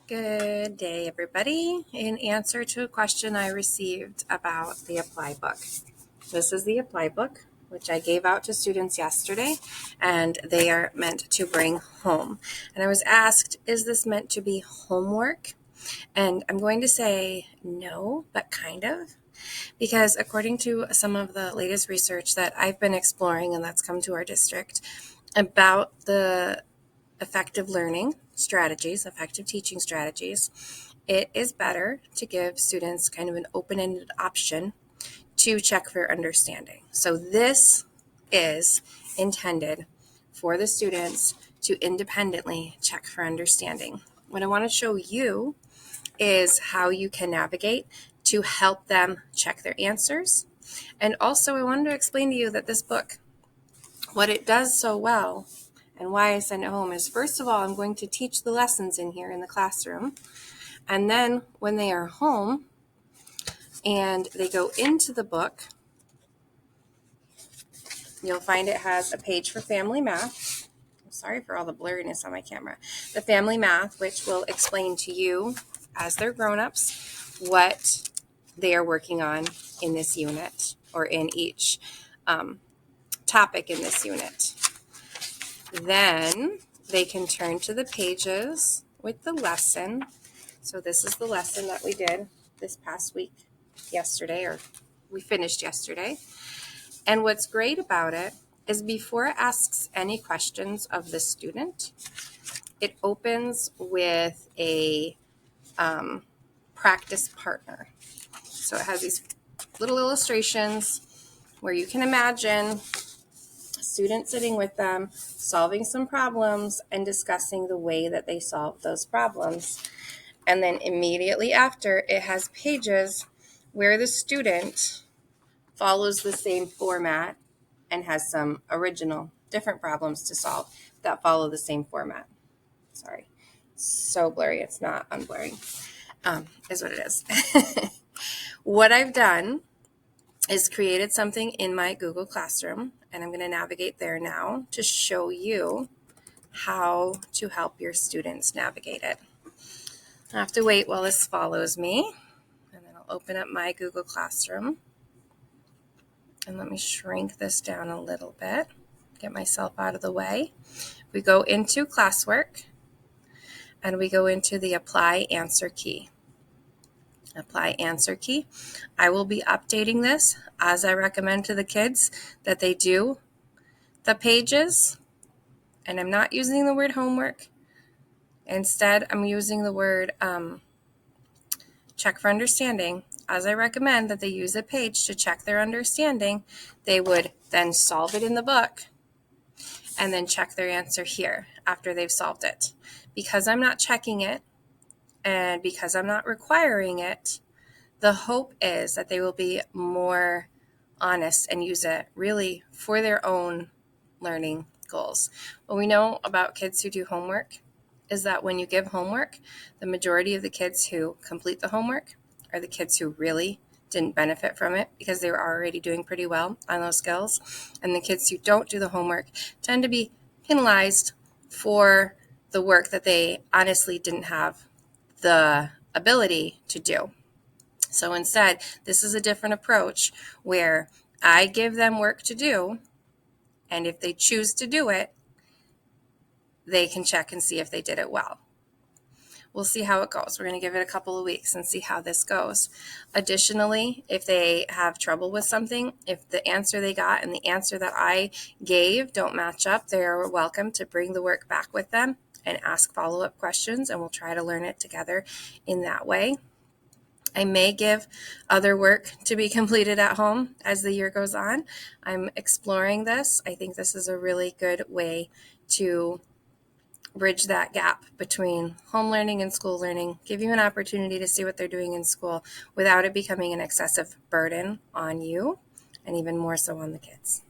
Good day, everybody. In answer to a question I received about the Apply book. This is the Apply book, which I gave out to students yesterday, and they are meant to bring home. And I was asked, is this meant to be homework? And I'm going to say no, but kind of. Because according to some of the latest research that I've been exploring and that's come to our district about the effective learning strategies, effective teaching strategies, it is better to give students kind of an open-ended option to check for understanding. So this is intended for the students to independently check for understanding. What I want to show you is how you can navigate to help them check their answers. And also I wanted to explain to you that this book, what it does so well and why I send it home is, first of all, I'm going to teach the lessons in here in the classroom. And then when they are home and they go into the book, you'll find it has a page for family math. I'm sorry for all the blurriness on my camera. The family math, which will explain to you as they're grown-ups what they are working on in this unit or in each topic in this unit. Then they can turn to the pages with the lesson. So this is the lesson that we did this past week, yesterday, or we finished yesterday. And what's great about it is before it asks any questions of the student, it opens with a practice partner. So it has these little illustrations where you can imagine a student sitting with them, solving some problems and discussing the way that they solve those problems. And then immediately after, it has pages where the student follows the same format and has some original different problems to solve that follow the same format. Sorry, so blurry, it's not unblurring, is what it is. What I've done is created something in my Google Classroom, and I'm going to navigate there now to show you how to help your students navigate it. I have to wait while this follows me, and then I'll open up my Google Classroom. And let me shrink this down a little bit, get myself out of the way. We go into classwork, and we go into the Apply Answer Key. Apply Answer Key. I will be updating this as I recommend to the kids that they do the pages, and I'm not using the word homework. Instead, I'm using the word check for understanding, as I recommend that they use a page to check their understanding. They would then solve it in the book and then check their answer here after they've solved it. Because I'm not checking it and because I'm not requiring it, the hope is that they will be more honest and use it really for their own learning goals. What we know about kids who do homework is that when you give homework, the majority of the kids who complete the homework are the kids who really didn't benefit from it because they were already doing pretty well on those skills. And the kids who don't do the homework tend to be penalized for the work that they honestly didn't have the ability to do. So instead, this is a different approach where I give them work to do, and if they choose to do it, they can check and see if they did it well. We'll see how it goes. We're going to give it a couple of weeks and see how this goes. Additionally, if they have trouble with something, if the answer they got and the answer that I gave don't match up, they're welcome to bring the work back with them and ask follow-up questions, and we'll try to learn it together in that way. I may give other work to be completed at home as the year goes on. I'm exploring this. I think this is a really good way to bridge that gap between home learning and school learning, give you an opportunity to see what they're doing in school without it becoming an excessive burden on you and even more so on the kids.